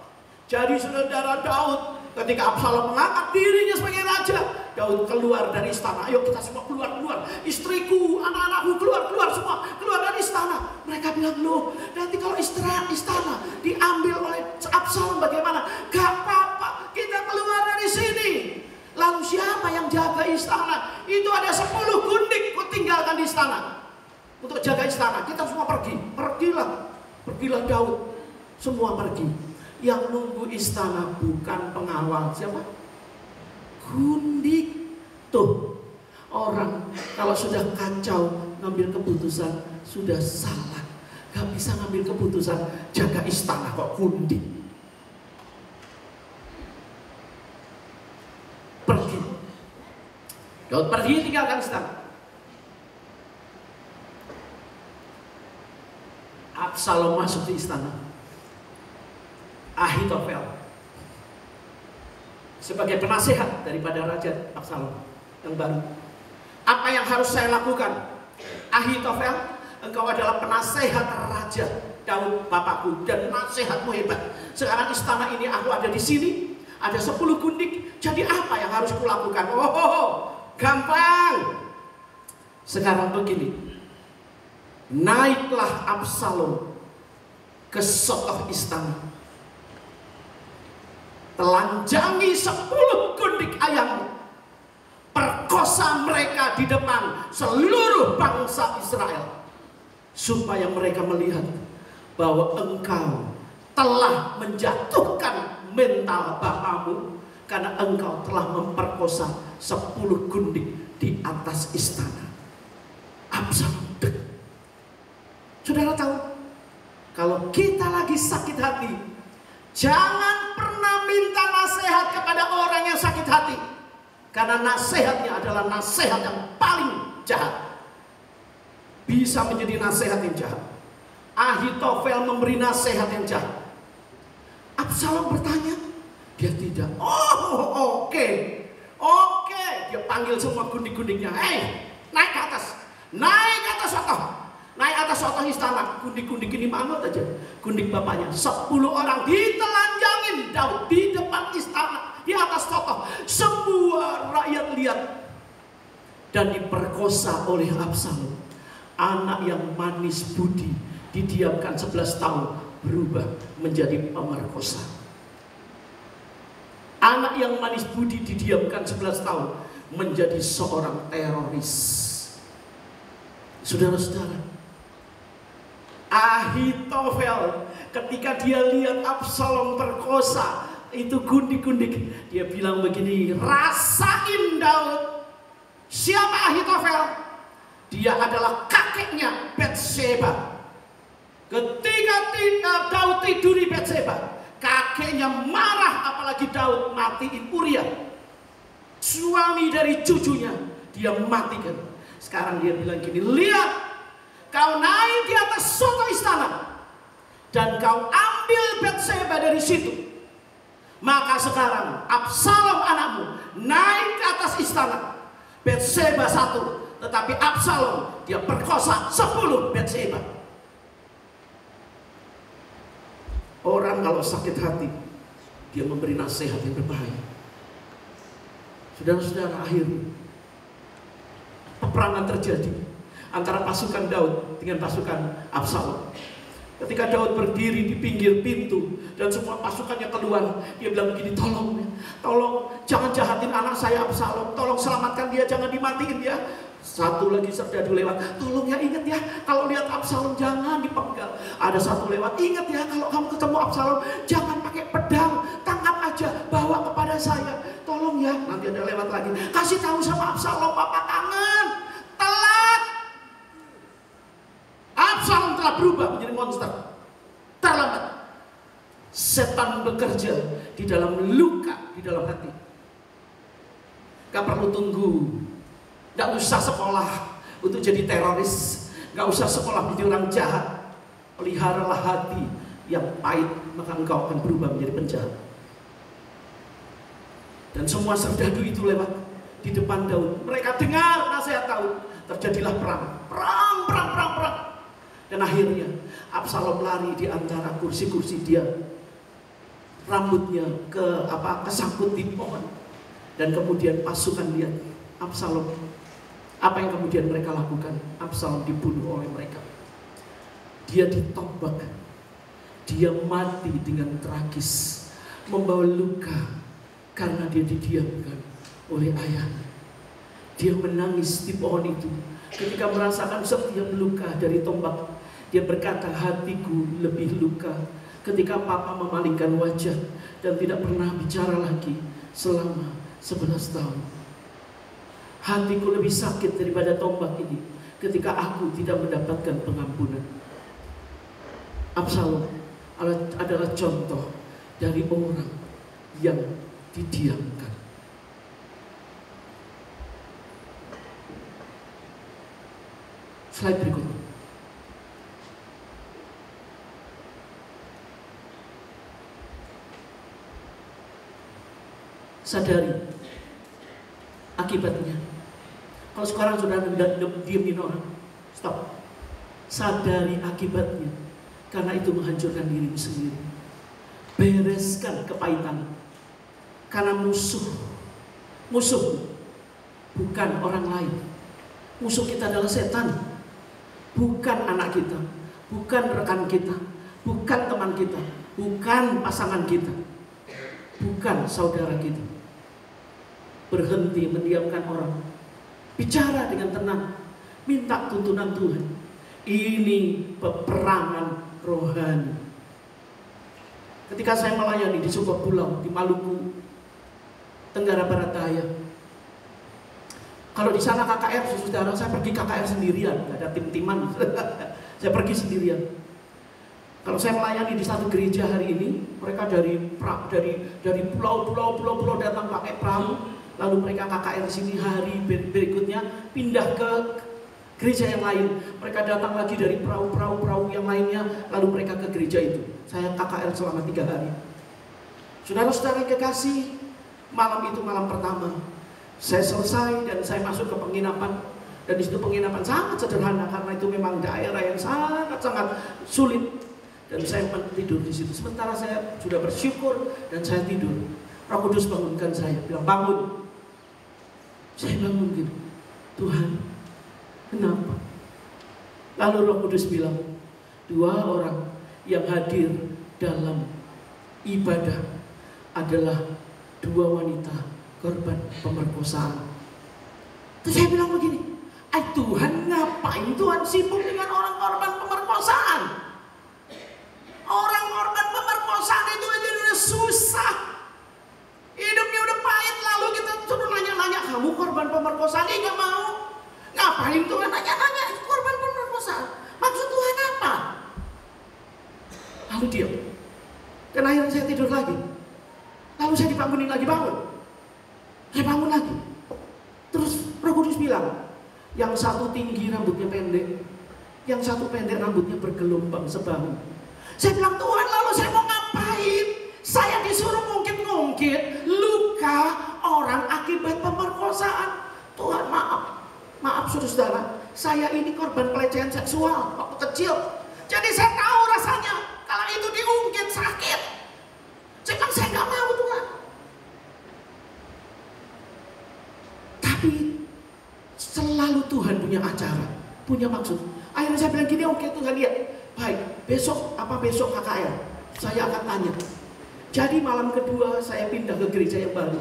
Jadi saudara Daud, ketika Absalom mengangkat dirinya sebagai raja, Daud keluar dari istana. Ayo kita semua keluar. Istriku, anak-anakku keluar semua. Keluar dari istana. Mereka bilang, loh nanti kalau istana diambil oleh Absalom bagaimana? Gak apa-apa, kita keluar dari sini. Lalu siapa yang jaga istana? Itu ada 10 gundik ku tinggalkan di istana untuk jaga istana. Kita semua pergi. Pergilah Daud. Semua pergi. Yang nunggu istana bukan pengawal. Siapa? Gundik. Tuh, orang kalau sudah kacau ngambil keputusan sudah salah. Gak bisa ngambil keputusan jaga istana kok gundik. Pergi. Daud pergi tinggalkan istana. Absalom masuk di istana. Ahitofel sebagai penasehat daripada Raja Absalom yang baru. Apa yang harus saya lakukan? Ahitofel, engkau adalah penasehat Raja Daud bapakku dan nasihatmu hebat. Sekarang istana ini aku ada di sini, ada 10 gundik. Jadi apa yang harus kulakukan? Gampang. Sekarang begini, naiklah Absalom ke sotoh istana. telanjangi 10 gundik ayam, perkosa mereka di depan seluruh bangsa Israel, supaya mereka melihat bahwa engkau telah menjatuhkan mental bapamu, karena engkau telah memperkosa 10 gundik di atas istana. Absalom. Saudara tahu, kalau kita lagi sakit hati, jangan pernah minta nasihat kepada orang yang sakit hati, karena nasihatnya adalah nasihat yang paling jahat. Bisa menjadi nasihat yang jahat. Ahitofel memberi nasihat yang jahat. Absalom bertanya, dia tidak. Oh, oke. Dia panggil semua gundik-gundiknya. Hei, naik ke atas. Naik atas sotoh istana. Gundik-gundik ini manut aja. Gundik bapaknya 10 orang ditelanjangin Daud di depan istana, di atas sotoh. Semua rakyat lihat. Dan diperkosa oleh Absalom. Anak yang manis budi, didiamkan 11 tahun, berubah menjadi pemerkosa. Anak yang manis budi didiamkan 11 tahun, menjadi seorang teroris. Saudara-saudara, Ahitofel ketika dia lihat Absalom perkosa itu gundik-gundik, dia bilang begini, rasain Daud. Siapa Ahitofel? Dia adalah kakeknya Batseba. Ketika Daud tiduri Batseba, kakeknya marah, apalagi Daud matiin Uria, suami dari cucunya, dia matikan. Sekarang dia bilang gini, lihat, kau naik di atas soto istana dan kau ambil Batseba dari situ. Maka sekarang Absalom anakmu naik ke atas istana. Batseba 1, tetapi Absalom dia perkosa 10 Batseba. Orang kalau sakit hati, dia memberi nasihat yang berbahaya. Saudara-saudara, akhirnya peperangan terjadi antara pasukan Daud dengan pasukan Absalom. Ketika Daud berdiri di pinggir pintu dan semua pasukannya keluar, dia bilang begini, tolong jangan jahatin anak saya Absalom, tolong selamatkan dia, jangan dimatiin dia. Satu lagi serdadu lewat, tolong ya, ingat ya, kalau lihat Absalom jangan dipenggal. Ada satu lewat, ingat ya, kalau kamu ketemu Absalom jangan pakai pedang, tangkap aja, bawa kepada saya, tolong ya. Nanti ada lewat lagi, kasih tahu sama Absalom, papa kangen. Telat. Absalom telah berubah menjadi monster. Terlambat. Setan bekerja di dalam luka, di dalam hati. Gak perlu tunggu. Gak usah sekolah untuk jadi teroris. Gak usah sekolah menjadi orang jahat. Peliharalah hati yang pahit, maka engkau akan berubah menjadi penjahat. Dan semua serdadu itu lewat di depan Daud. Mereka dengar nasihat Daud. Terjadilah perang. Dan akhirnya Absalom lari di antara kursi-kursi dia. Rambutnya kesangkut di pohon. Dan kemudian pasukan lihat Absalom. Apa yang kemudian mereka lakukan? Absalom dibunuh oleh mereka. Dia ditombak. Dia mati dengan tragis, membawa luka karena dia didiamkan oleh ayahnya. Dia menangis di pohon itu ketika merasakan setiap luka dari tombak. Dia berkata, hatiku lebih luka ketika papa memalingkan wajah dan tidak pernah bicara lagi selama 11 tahun. Hatiku lebih sakit daripada tombak ini ketika aku tidak mendapatkan pengampunan. Absalom adalah contoh dari orang yang didiamkan. Slide berikutnya. Sadari akibatnya. Kalau sekarang sudah diemin orang, stop. Sadari akibatnya, karena itu menghancurkan dirimu sendiri. Bereskan kepahitan, karena musuh bukan orang lain. Musuh kita adalah setan, bukan anak kita, bukan rekan kita, bukan teman kita, bukan pasangan kita. bukan saudara kita. Berhenti mendiamkan orang, bicara dengan tenang, minta tuntunan Tuhan. Ini peperangan rohani. Ketika saya melayani di sebuah pulau di Maluku, Tenggara Barat Daya, kalau di sana KKR, saudara, saya pergi KKR sendirian, gak ada tim-timan. Saya pergi sendirian. Kalau saya melayani di satu gereja hari ini, mereka dari pulau datang pakai perahu, lalu mereka KKR di sini, hari berikutnya pindah ke gereja yang lain. Mereka datang lagi dari perahu yang lainnya, lalu mereka ke gereja itu. Saya KKR selama 3 hari. Saudara-saudara yang kekasih, malam itu malam pertama. Saya selesai dan saya masuk ke penginapan. Dan di situ penginapan sangat sederhana karena itu memang daerah yang sangat-sangat sulit. Dan saya tidur di situ. Sementara saya sudah bersyukur dan saya tidur. Roh Kudus bangunkan saya, bilang bangun. Saya bangun gitu. Tuhan, kenapa? Lalu Roh Kudus bilang, 2 orang yang hadir dalam ibadah adalah 2 wanita korban pemerkosaan. Terus saya bilang begini, Tuhan ngapain Tuhan sibuk dengan orang korban pemerkosaan? Orang korban pemerkosaan itu aja udah susah, hidupnya udah pahit, lalu kita suruh nanya-nanya, kamu korban pemerkosaan? Nggak mau. Ngapain Tuhan nanya-nanya korban pemerkosaan? Maksud Tuhan apa? Lalu diam. Dan akhirnya saya tidur lagi. Lalu saya dibangunin lagi, bangun. Saya bangun lagi. Terus Roh Kudus bilang, yang satu tinggi rambutnya pendek, yang satu pendek rambutnya bergelombang sebahu. Saya bilang, Tuhan, lalu saya mau ngapain? Saya disuruh ngungkit luka orang akibat pemerkosaan. Tuhan, maaf saudara, saya ini korban pelecehan seksual waktu kecil. Jadi saya tahu rasanya kalau itu diungkit sakit. Saya bilang, saya nggak mau Tuhan. Tapi selalu Tuhan punya acara, punya maksud. Akhirnya saya bilang gini, oke Tuhan, lihat. Baik, besok KKR, saya akan tanya. Jadi malam kedua saya pindah ke gereja yang baru.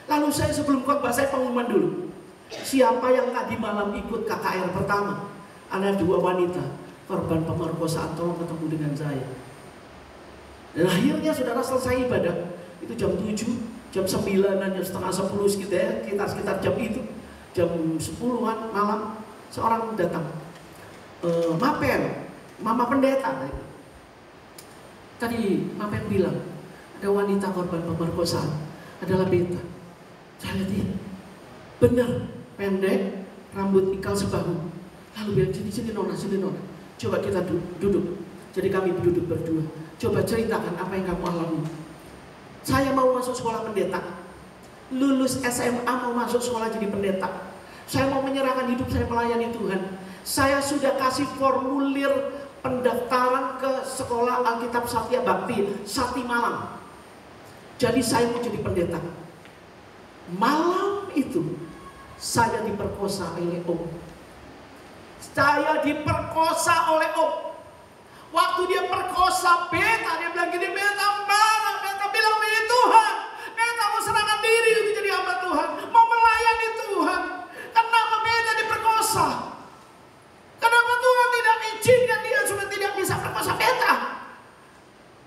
Lalu saya sebelum khotbah saya pengumuman dulu. Siapa yang tadi malam ikut KKR pertama? Ada 2 wanita korban pemerkosaan, tolong ketemu dengan saya. Dan akhirnya saudara selesai ibadah. Itu jam 7, jam 9-an, jam setengah 10 sekitar jam itu. Jam 10-an malam seorang datang. Mapen, Mama Pendeta. Tadi Mapen bilang ada wanita korban pemerkosaan, adalah Beta. Saya lihat, benar, pendek, rambut ikal sebahu. Lalu bilang, sini Nona, coba kita duduk. Jadi kami duduk berdua. Coba ceritakan apa yang kamu alami. Saya mau masuk sekolah pendeta, lulus SMA mau masuk sekolah jadi pendeta. Saya mau menyerahkan hidup saya melayani Tuhan. Saya sudah kasih formulir pendaftaran ke sekolah Alkitab Satya Bakti, Sati Malang. Jadi saya mau jadi pendeta. Malam itu saya diperkosa oleh Om. Saya diperkosa oleh Om. Waktu dia perkosa Beta, dia bilang gini, Beta marah. Beta bilang, ini Tuhan, Beta mau serahkan diri untuk jadi hamba Tuhan, mau melayani Tuhan. Kenapa Beta diperkosa? Kenapa Tuhan tidak izinkan dia sudah tidak bisa perkosa Beta?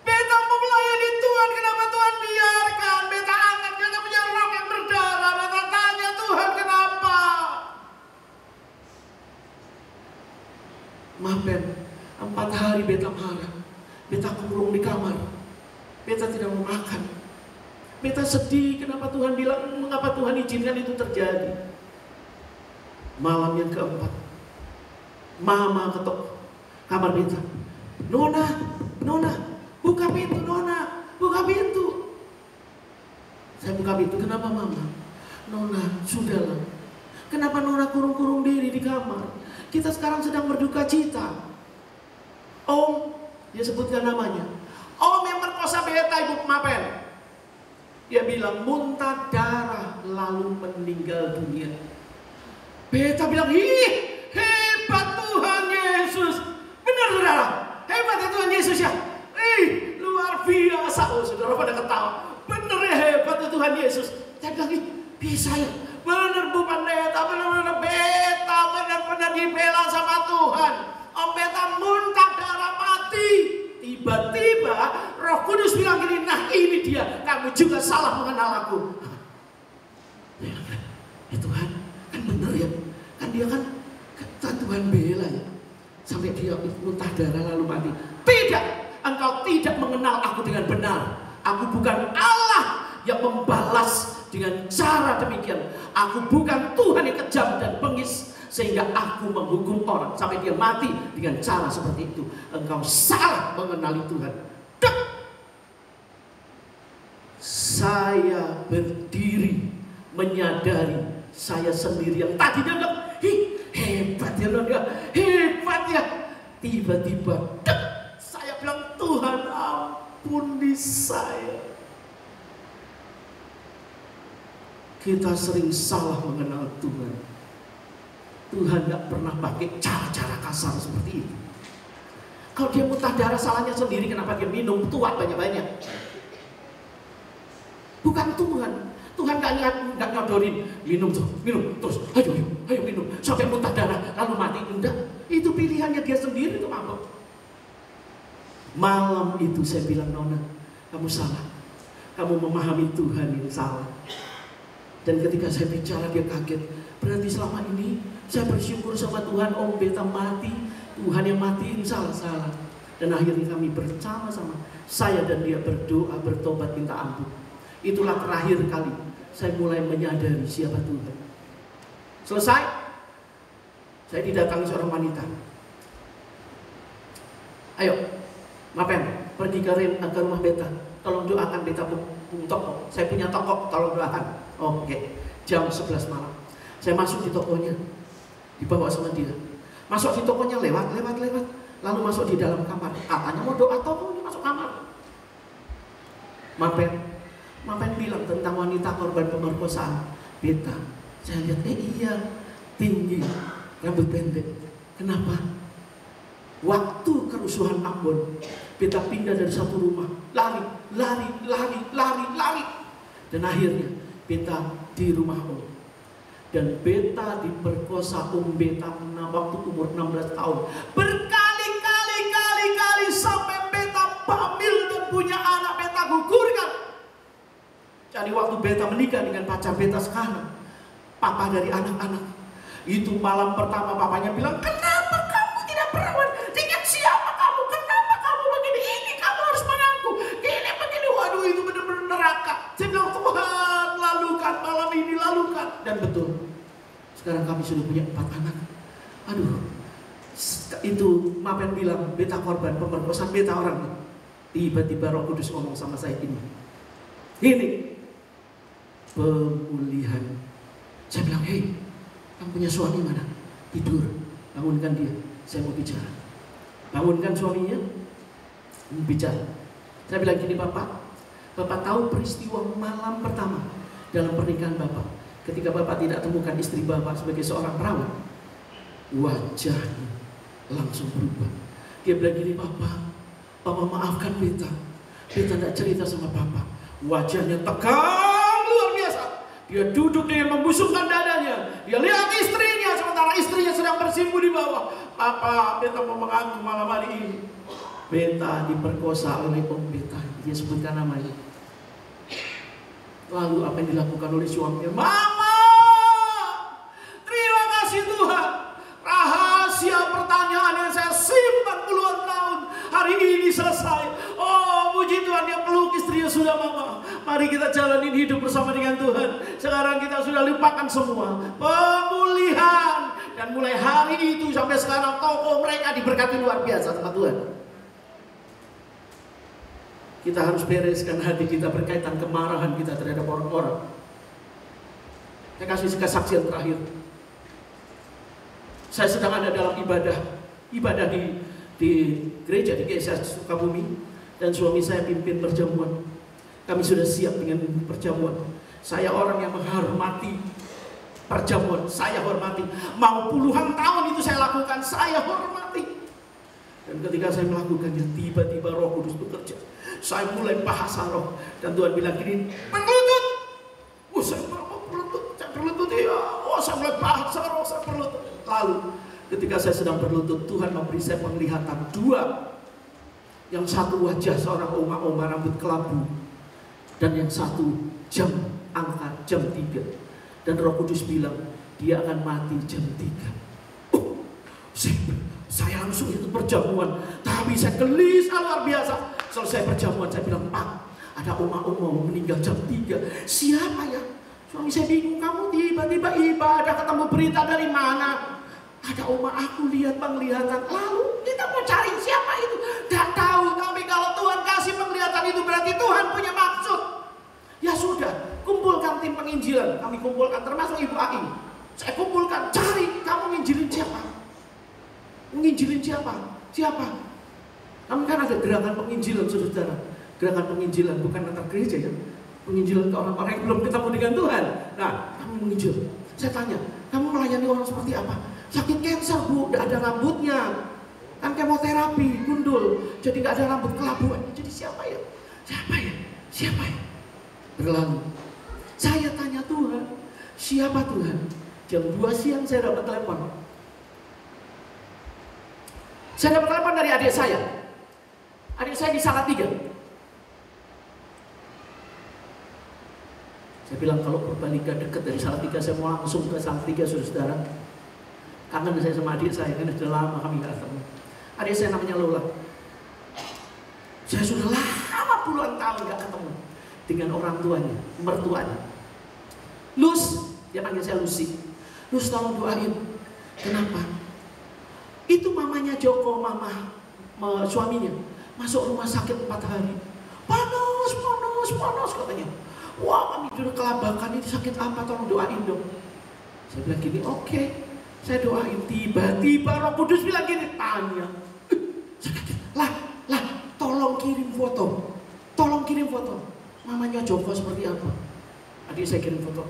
Beta mau melayani Tuhan, kenapa Tuhan biarkan? Beta angkat, Beta punya rok yang berdarah. Beta tanya Tuhan, kenapa? Maafkan, 4 hari Beta marah. Beta kurung di kamar. Beta tidak mau makan. Beta sedih, kenapa Tuhan bilang, mengapa Tuhan izinkan itu terjadi? Malam yang keempat, Mama ketok kamar Beta. Nona, buka pintu Nona, buka pintu. Saya buka pintu, kenapa Mama? Nona, sudahlah. Kenapa Nona kurung-kurung diri di kamar? Kita sekarang sedang berduka cita. Om, dia sebutkan namanya. Om yang merkosa Beta, Ibu Mapen. Dia bilang muntah darah lalu meninggal dunia. Beta bilang, hebat Tuhan Yesus. Benar saudara, hebat ya Tuhan Yesus ya. Luar biasa. Oh saudara pada ketawa. Benar ya Saya bilang, bisa ya? Benar Bu Pendeta, benar-benar beta benar-benar dibela sama Tuhan. Om beta muntah darah mati. Tiba-tiba Roh Kudus bilang gini, nah ini dia, kamu juga salah mengenal aku. Ya Tuhan, kan benar ya, kan dia kan Tuhan bela ya, sampai dia muntah darah lalu mati. Tidak, engkau tidak mengenal aku dengan benar. Aku bukan Allah yang membalas dengan cara demikian. Aku bukan Tuhan yang kejam dan bengis sehingga aku menghukum orang sampai dia mati dengan cara seperti itu. Engkau salah mengenali Tuhan. Dek. Saya berdiri menyadari saya sendiri yang tadi dia bilang, hebat ya Lord, hebat ya. Tiba-tiba dek, saya bilang, Tuhan ampuni saya. Kita sering salah mengenal Tuhan. Tuhan gak pernah pakai cara-cara kasar seperti itu. Kalau dia muntah darah salahnya sendiri, kenapa dia minum tuak banyak-banyak? Bukan Tuhan. Tuhan gak nyodorin, minum terus, ayo minum sampai muntah darah lalu mati. Enggak, itu pilihannya dia sendiri tuh mabuk. Malam itu saya bilang, Nona, kamu salah. Kamu memahami Tuhan yang salah. Dan ketika saya bicara dia kaget. Berarti selama ini saya bersyukur sama Tuhan, Om beta mati, Tuhan yang matiin salah-salah. Dan akhirnya kami bersama-sama, saya dan dia berdoa, bertobat, minta ampun. Itulah terakhir kali saya mulai menyadari siapa Tuhan. Selesai, saya didatangi seorang wanita. Ayo, Mapen, pergi ke rumah beta, tolong doakan beta toko. Saya punya toko, tolong doakan. Oke. Jam 11 malam saya masuk di tokonya, dibawa sama dia. Masuk di tokonya, lewat, lalu masuk di dalam kamar. Katanya mau doa toko, masuk kamar. Mapen bilang tentang wanita korban pemerkosaan. Beta, saya lihat, iya, tinggi, rambut pendek. Kenapa? Waktu kerusuhan Ambon, beta pindah dari satu rumah, lari. Dan akhirnya beta di rumah Om. Dan beta diperkosa Om beta waktu umur 16 tahun. Berkali-kali sampai beta hamil dan punya anak, beta gugurkan. Jadi waktu beta menikah dengan pacar beta sekarang, papa dari anak-anak, itu malam pertama papanya bilang, kenapa kamu tidak perawan? Dengan siapa kamu? Kenapa kamu begini? Ini kamu harus mengaku. Begini. Waduh, itu benar-benar neraka. Saya bilang, Tuhan, lalukan malam ini, lalukan. Dan betul, sekarang kami sudah punya 4 anak. Aduh, itu Mapen bilang, beta korban pemerkosaan, beta orang. Tiba-tiba Roh Kudus ngomong sama saya ini pemulihan. Saya bilang, hei, kamu punya suami mana? Tidur. Bangunkan dia, saya mau bicara. Bangunkan suaminya, bicara. Saya bilang gini, Bapak tahu peristiwa malam pertama dalam pernikahan Bapak, ketika Bapak tidak temukan istri Bapak sebagai seorang perawat, wajahnya langsung berubah. Dia bilang gini, Papa maafkan beta tidak cerita sama Papa. Wajahnya tegang luar biasa. Dia duduk dengan membusungkan dadanya. Dia lihat istrinya, sementara istrinya sedang bersimpu di bawah. Papa, beta mau mengaku malam hari ini, beta diperkosa oleh Om beta. Dia sebutkan namanya. Lalu apa yang dilakukan oleh suaminya? Mama, terima kasih Tuhan. Rahasia pertanyaan yang saya simpan puluhan tahun hari ini selesai. Oh, puji Tuhan, dia peluk istrinya sudah, Mama. Mari kita jalanin hidup bersama dengan Tuhan. Sekarang kita sudah lupakan semua. Pemulihan. Dan mulai hari itu sampai sekarang toko mereka diberkati luar biasa sama Tuhan. Kita harus bereskan hati kita berkaitan kemarahan kita terhadap orang-orang. Saya kasih kesaksian terakhir. Saya sedang ada dalam ibadah di gereja di GSA Sukabumi, dan suami saya pimpin perjamuan. Kami sudah siap dengan perjamuan. Saya orang yang menghormati perjamuan, saya hormati. Mau puluhan tahun itu saya lakukan, saya hormati. Dan ketika saya melakukannya, tiba-tiba Roh Kudus bekerja. Saya mulai bahasa roh, dan Tuhan bilang gini, berlutut. Saya Ketika saya sedang berlutut, Tuhan memberi saya penglihatan dua. Yang satu wajah seorang oma-oma rambut kelabu, dan yang satu jam, angka jam 3. Dan Roh Kudus bilang, dia akan mati jam 3. Oh, saya langsung ikut perjamuan. Tapi saya gelisah luar biasa. Selesai perjamuan, saya bilang, Pak, ada oma-oma meninggal jam 3. Siapa ya? Suami saya bingung, kamu tiba-tiba ibadah ketemu berita dari mana? Ada oma, aku lihat penglihatan. Lalu kita mau cari siapa itu? Gak tahu, tapi kalau Tuhan kasih penglihatan itu berarti Tuhan punya maksud. Ya sudah, kumpulkan tim penginjilan. Kami kumpulkan, termasuk Ibu Aing. Saya kumpulkan, cari, kamu nginjilin siapa? Menginjilin siapa? Siapa? Kamu kan ada gerakan penginjilan, saudara. Gerakan penginjilan bukan antar gereja ya. Penginjilan ke orang-orang yang belum ketemu dengan Tuhan. Nah, kamu menginjil. Saya tanya, kamu melayani orang seperti apa? Sakit cancer, Bu, tidak ada rambutnya. Kan kemoterapi, gundul. Jadi nggak ada rambut kelabuan. Jadi siapa ya? Siapa ya? Siapa ya? Berlalu. Saya tanya Tuhan, siapa Tuhan? Jam 2 siang saya dapat telepon. Saya dapat telepon dari adik saya. Adik saya di Salatiga. Saya bilang kalau Purbalingga dekat dari Salatiga, saya mau langsung ke Salatiga, saudara. Kangen saya sama adik saya, kan sudah lama kami nggak ketemu. Adik saya namanya Lola. Saya sudah lama puluhan tahun nggak ketemu dengan orang tuanya, mertuanya. Lus, dia panggil saya Lucy. Lus, tolong doain. Kenapa? Itu mamanya Joko, suaminya masuk rumah sakit 4 hari. Panas katanya. Wah, kami sudah kelabakan, ini sakit apa? Tolong doain dong. Saya bilang gini, oke. Saya doain, tiba-tiba Roh Kudus bilang gini, tanya. Lah, tolong kirim foto. Tolong kirim foto. Mamanya Joko seperti apa? Adik saya kirim foto.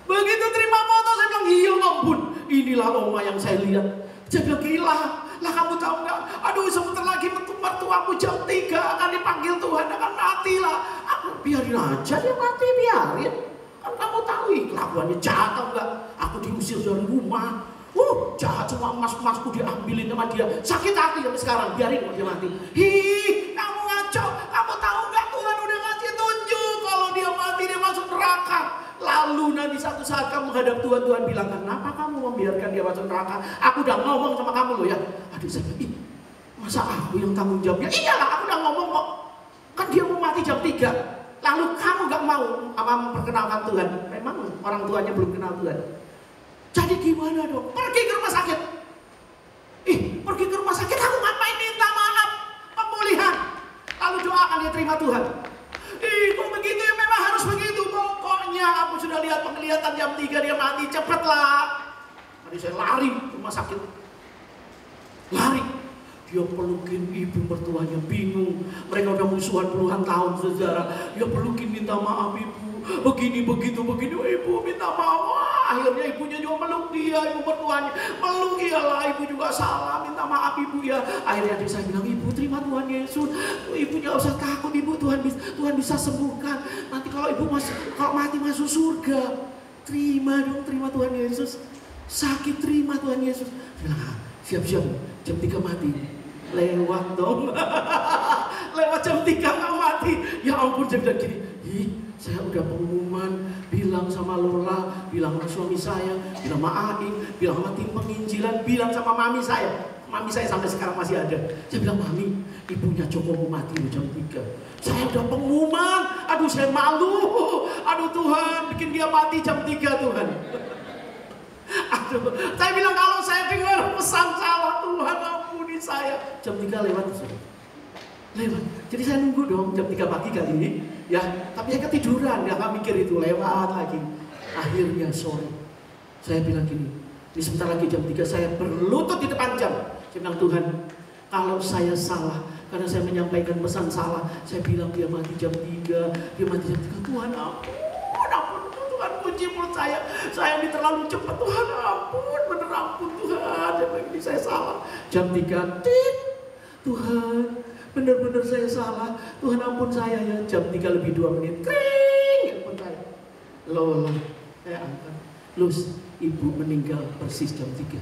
Begitu terima foto, saya bilang, iya ampun, inilah oma yang saya lihat. Saya bilang, gila, lah kamu tahu nggak? Aduh, sebentar lagi mertuamu jam 3 akan dipanggil Tuhan, akan mati lah. Aku biarin aja dia mati, biarin. Kan kamu tahu, kelakuannya jahat tau nggak? Aku diusir dari rumah. Jahat, semua emas-emasku diambilin sama dia. Sakit hati sampai sekarang, biarin dia mati. Kamu ngaco. Kamu tahu nggak, Tuhan udah ngasih tunjuk kalau dia mati dia masuk neraka. Lalu nanti satu saat kamu menghadap Tuhan, Tuhan bilang, kenapa kamu membiarkan dia masuk neraka? Aku udah ngomong sama kamu loh ya. Adik saya bilang, masa aku yang tanggung jawabnya? Iyalah, aku udah ngomong kok. Kan dia mau mati jam 3. Lalu kamu gak mau memperkenalkan Tuhan. Memang orang tuanya belum kenal Tuhan. Jadi gimana dong? Pergi ke rumah sakit. Pergi ke rumah sakit, aku ngapain minta maaf? Pemulihan. Lalu doakan dia terima Tuhan. Kok begitu ya, memang harus begitu. Pokoknya aku sudah lihat penglihatan jam 3 dia mati, cepatlah. Tadi saya lari ke rumah sakit. Lari. Dia pelukin ibu mertuanya, bingung. Mereka udah musuhan puluhan tahun, saudara. Dia pelukin, minta maaf ibu. Begini, begitu, begini. Ibu minta maaf. Wah, akhirnya ibunya juga meluk dia, ibu mertuanya. Meluk, iyalah, ibu juga salah. Minta maaf ibu ya. Akhirnya adik saya bilang, ibu terima Tuhan Yesus. Ibu gak usah takut, ibu Tuhan bisa sembuhkan. Nanti kalau ibu kalau mati masuk surga. Terima dong, terima Tuhan Yesus. Sakit, terima Tuhan Yesus. Bilang, siap-siap, jam 3 mati. Lewat dong. Lewat jam 3 gak mati. Ya ampun, dia bilang gini, saya udah pengumuman, bilang sama Lola, bilang sama suami saya, bilang sama Aing, bilang sama tim penginjilan, bilang sama mami saya. Mami saya sampai sekarang masih ada. Saya bilang, mami, ibunya Joko mau mati jam 3. Saya udah pengumuman. Aduh, saya malu. Aduh Tuhan, bikin dia mati jam 3 Tuhan. Aduh, saya bilang kalau saya dengar pesan salah, Tuhan ampuni saya. Jam 3 lewat, lewat. Jadi saya nunggu dong jam 3 pagi kali ini, ya. Tapi saya ketiduran, nggak mikir itu, lewat lagi. Akhirnya sore, saya bilang gini, ini sebentar lagi jam 3 saya berlutut di depan jam. Saya bilang, Tuhan, kalau saya salah karena saya menyampaikan pesan salah, saya bilang dia mati jam 3, dia mati jam 3. Tuhan ampun. Tuhan kunci mulut saya ini terlalu cepat. Tuhan ampun, bener ampun Tuhan. Dan ini saya salah. Jam 3, tik. Tuhan, bener-bener saya salah. Tuhan ampun saya ya. Jam 3 lebih 2 menit. Kring, ampun saya. Lola, saya angkat. Lus, ibu meninggal persis jam 3.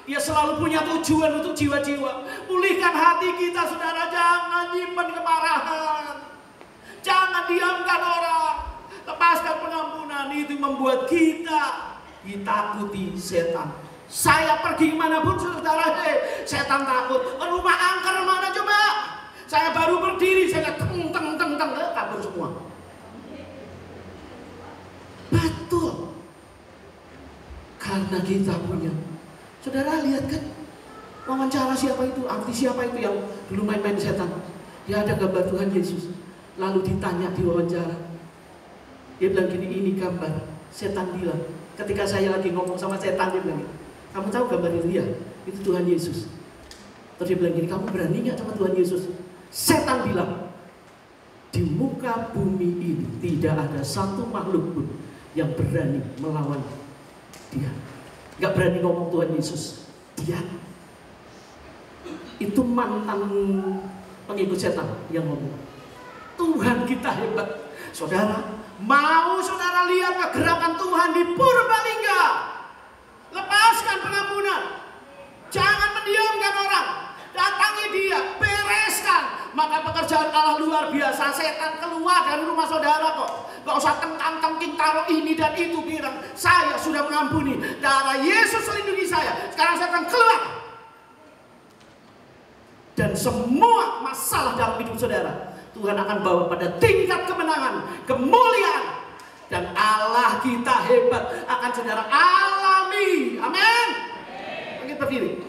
Dia selalu punya tujuan untuk jiwa-jiwa. Pulihkan hati kita, saudara. Jangan nyimpen kemarahan. Jangan diamkan orang. Lepaskan pengampunan. Itu membuat kita ditakuti setan. Saya pergi kemanapun, saudara, setan takut. Rumah angker mana coba? Saya baru berdiri, saya teng, kabur semua. Betul. Karena kita punya. Saudara lihat kan, wawancara siapa itu, artis siapa itu yang dulu main-main setan. Dia ada gambar Tuhan Yesus. Lalu ditanya di wawancara. Dia bilang gini, ini gambar. Setan bilang, ketika saya lagi ngomong sama setan, dia bilang, kamu tahu gambar itu? Ya, itu Tuhan Yesus. Terus dia bilang gini, kamu berani gak sama Tuhan Yesus? Setan bilang, di muka bumi ini tidak ada satu makhluk pun yang berani melawan dia. Gak berani ngomong Tuhan Yesus. Dia itu mantan pengikut setan yang ngomong. Tuhan kita hebat. Saudara, mau saudara lihat kegerakan Tuhan di Purbalingga? Lepaskan pengampunan. Jangan mendiamkan orang. Datangi dia, bereskan. Maka pekerjaan Allah luar biasa. Setan keluar dari rumah saudara kok. Gak usah tengking taruh ini dan itu, bilang saya sudah mengampuni. Darah Yesus melindungi saya. Sekarang setan keluar. Dan semua masalah dalam hidup saudara Tuhan akan bawa pada tingkat kemenangan, kemuliaan. Dan Allah kita hebat akan saudara alami. Amin. Kita berdiri.